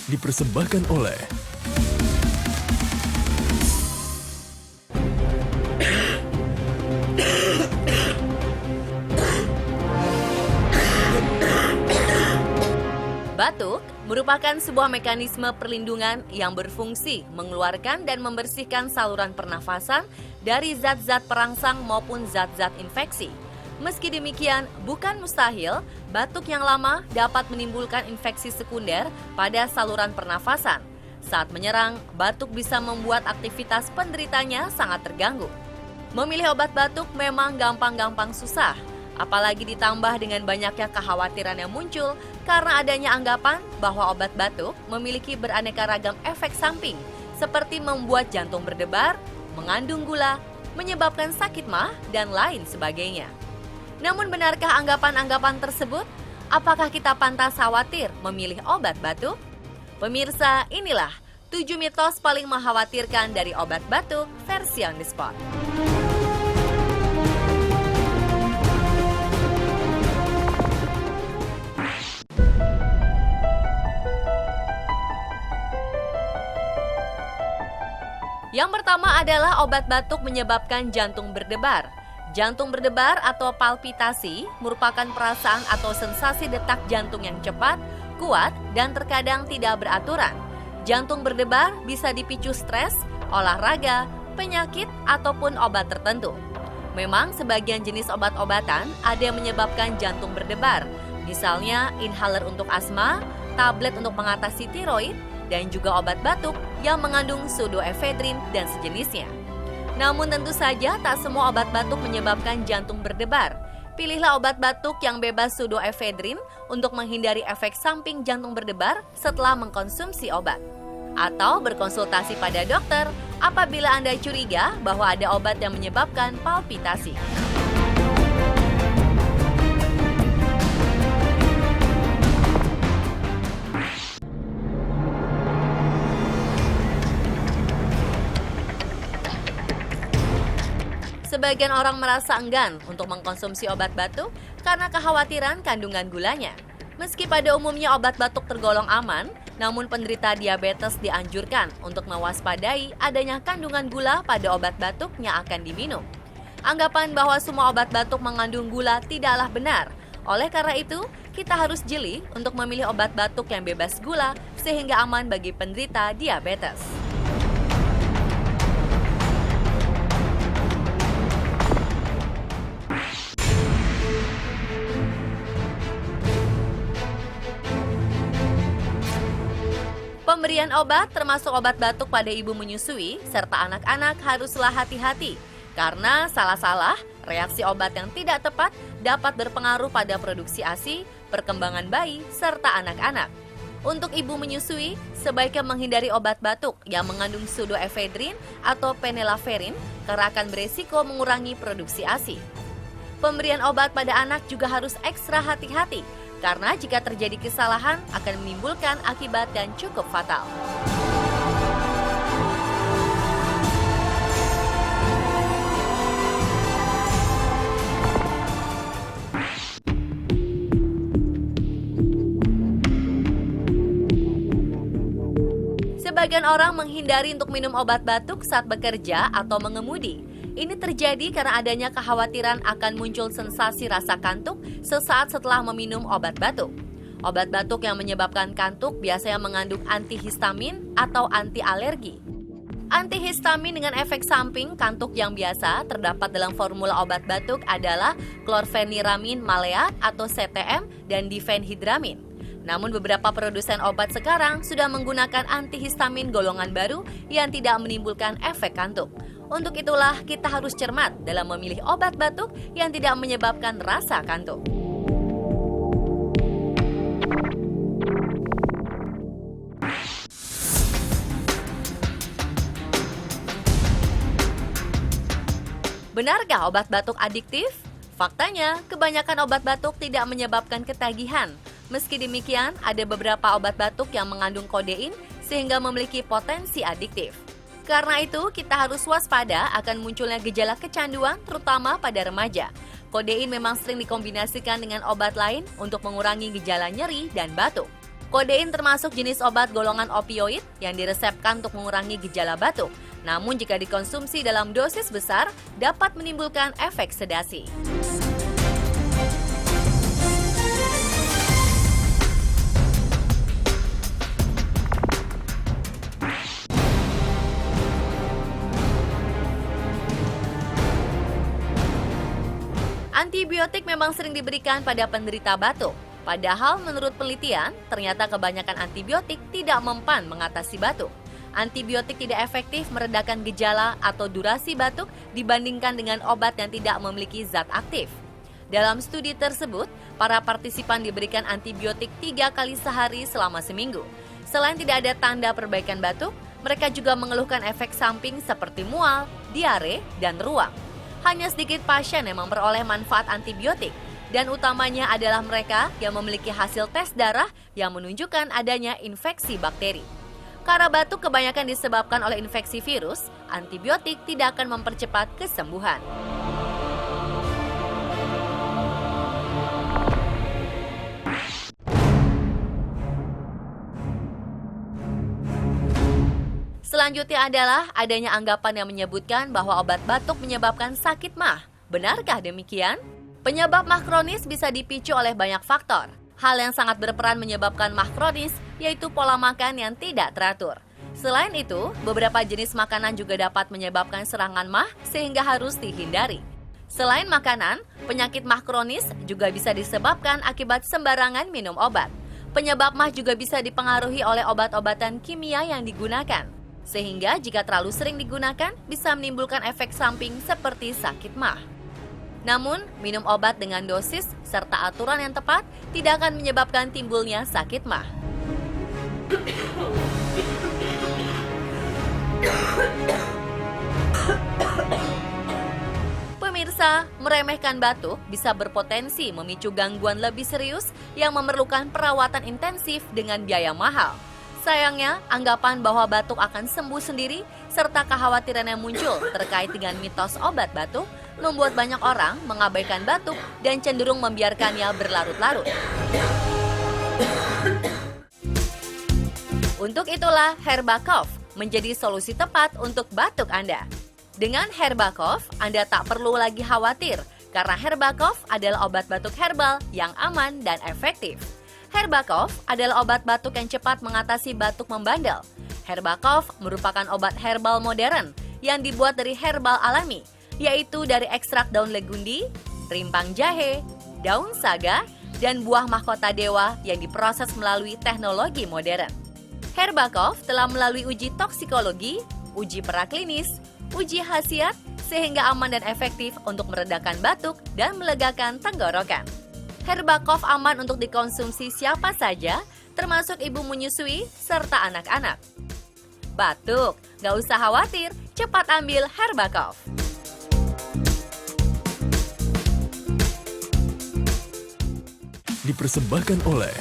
dipersembahkan oleh Batuk merupakan sebuah mekanisme perlindungan yang berfungsi mengeluarkan dan membersihkan saluran pernafasan dari zat-zat perangsang maupun zat-zat infeksi. Meski demikian, bukan mustahil batuk yang lama dapat menimbulkan infeksi sekunder pada saluran pernafasan. Saat menyerang, batuk bisa membuat aktivitas penderitanya sangat terganggu. Memilih obat batuk memang gampang-gampang susah. Apalagi ditambah dengan banyaknya kekhawatiran yang muncul karena adanya anggapan bahwa obat batuk memiliki beraneka ragam efek samping seperti membuat jantung berdebar, mengandung gula, menyebabkan sakit mah, dan lain sebagainya. Namun benarkah anggapan-anggapan tersebut? Apakah kita pantas khawatir memilih obat batuk? Pemirsa, inilah 7 mitos paling mengkhawatirkan dari obat batuk versi on the spot. Yang pertama adalah obat batuk menyebabkan jantung berdebar. Jantung berdebar atau palpitasi merupakan perasaan atau sensasi detak jantung yang cepat, kuat, dan terkadang tidak beraturan. Jantung berdebar bisa dipicu stres, olahraga, penyakit, ataupun obat tertentu. Memang sebagian jenis obat-obatan ada yang menyebabkan jantung berdebar, misalnya inhaler untuk asma, tablet untuk mengatasi tiroid, dan juga obat batuk yang mengandung pseudoephedrine dan sejenisnya. Namun tentu saja tak semua obat batuk menyebabkan jantung berdebar. Pilihlah obat batuk yang bebas pseudoephedrine untuk menghindari efek samping jantung berdebar setelah mengkonsumsi obat. Atau berkonsultasi pada dokter apabila Anda curiga bahwa ada obat yang menyebabkan palpitasi. Sebagian orang merasa enggan untuk mengkonsumsi obat batuk karena kekhawatiran kandungan gulanya. Meski pada umumnya obat batuk tergolong aman, namun penderita diabetes dianjurkan untuk mewaspadai adanya kandungan gula pada obat batuk yang akan diminum. Anggapan bahwa semua obat batuk mengandung gula tidaklah benar. Oleh karena itu, kita harus jeli untuk memilih obat batuk yang bebas gula sehingga aman bagi penderita diabetes. Pemberian obat termasuk obat batuk pada ibu menyusui serta anak-anak haruslah hati-hati karena salah-salah reaksi obat yang tidak tepat dapat berpengaruh pada produksi ASI, perkembangan bayi, serta anak-anak. Untuk ibu menyusui, sebaiknya menghindari obat batuk yang mengandung pseudoephedrine atau phenylephrine karena akan beresiko mengurangi produksi ASI. Pemberian obat pada anak juga harus ekstra hati-hati karena jika terjadi kesalahan akan menimbulkan akibat yang cukup fatal. Sebagian orang menghindari untuk minum obat batuk saat bekerja atau mengemudi. Ini terjadi karena adanya kekhawatiran akan muncul sensasi rasa kantuk sesaat setelah meminum obat batuk. Obat batuk yang menyebabkan kantuk biasanya mengandung antihistamin atau anti alergi. Antihistamin dengan efek samping kantuk yang biasa terdapat dalam formula obat batuk adalah chlorpheniramine maleat atau CTM dan diphenhidramin. Namun beberapa produsen obat sekarang sudah menggunakan antihistamin golongan baru yang tidak menimbulkan efek kantuk. Untuk itulah kita harus cermat dalam memilih obat batuk yang tidak menyebabkan rasa kantuk. Benarkah obat batuk adiktif? Faktanya, kebanyakan obat batuk tidak menyebabkan ketagihan. Meski demikian, ada beberapa obat batuk yang mengandung kodein sehingga memiliki potensi adiktif. Karena itu, kita harus waspada akan munculnya gejala kecanduan, terutama pada remaja. Kodein memang sering dikombinasikan dengan obat lain untuk mengurangi gejala nyeri dan batuk. Kodein termasuk jenis obat golongan opioid yang diresepkan untuk mengurangi gejala batuk. Namun jika dikonsumsi dalam dosis besar, dapat menimbulkan efek sedasi. Antibiotik memang sering diberikan pada penderita batuk. Padahal menurut penelitian, ternyata kebanyakan antibiotik tidak mempan mengatasi batuk. Antibiotik tidak efektif meredakan gejala atau durasi batuk dibandingkan dengan obat yang tidak memiliki zat aktif. Dalam studi tersebut, para partisipan diberikan antibiotik 3 kali sehari selama seminggu. Selain tidak ada tanda perbaikan batuk, mereka juga mengeluhkan efek samping seperti mual, diare, dan ruam. Hanya sedikit pasien yang memperoleh manfaat antibiotik, dan utamanya adalah mereka yang memiliki hasil tes darah yang menunjukkan adanya infeksi bakteri. Karena batuk kebanyakan disebabkan oleh infeksi virus, antibiotik tidak akan mempercepat kesembuhan. Selanjutnya adalah adanya anggapan yang menyebutkan bahwa obat batuk menyebabkan sakit mah. Benarkah demikian? Penyebab mah kronis bisa dipicu oleh banyak faktor. Hal yang sangat berperan menyebabkan mah kronis yaitu pola makan yang tidak teratur. Selain itu, beberapa jenis makanan juga dapat menyebabkan serangan mah sehingga harus dihindari. Selain makanan, penyakit mah kronis juga bisa disebabkan akibat sembarangan minum obat. Penyebab mah juga bisa dipengaruhi oleh obat-obatan kimia yang digunakan. Sehingga jika terlalu sering digunakan, bisa menimbulkan efek samping seperti sakit mah. Namun, minum obat dengan dosis serta aturan yang tepat tidak akan menyebabkan timbulnya sakit mah. Pemirsa, meremehkan batuk bisa berpotensi memicu gangguan lebih serius yang memerlukan perawatan intensif dengan biaya mahal. Sayangnya, anggapan bahwa batuk akan sembuh sendiri serta kekhawatiran yang muncul terkait dengan mitos obat batuk membuat banyak orang mengabaikan batuk dan cenderung membiarkannya berlarut-larut. Untuk itulah Herbacough menjadi solusi tepat untuk batuk Anda. Dengan Herbacough, Anda tak perlu lagi khawatir karena Herbacough adalah obat batuk herbal yang aman dan efektif. Herbacough adalah obat batuk yang cepat mengatasi batuk membandel. Herbacough merupakan obat herbal modern yang dibuat dari herbal alami, yaitu dari ekstrak daun legundi, rimpang jahe, daun saga, dan buah mahkota dewa yang diproses melalui teknologi modern. Herbacough telah melalui uji toksikologi, uji praklinis, uji khasiat, sehingga aman dan efektif untuk meredakan batuk dan melegakan tenggorokan. Herbacough aman untuk dikonsumsi siapa saja, termasuk ibu menyusui serta anak-anak. Batuk, gak usah khawatir, cepat ambil Herbacough. Dipersembahkan oleh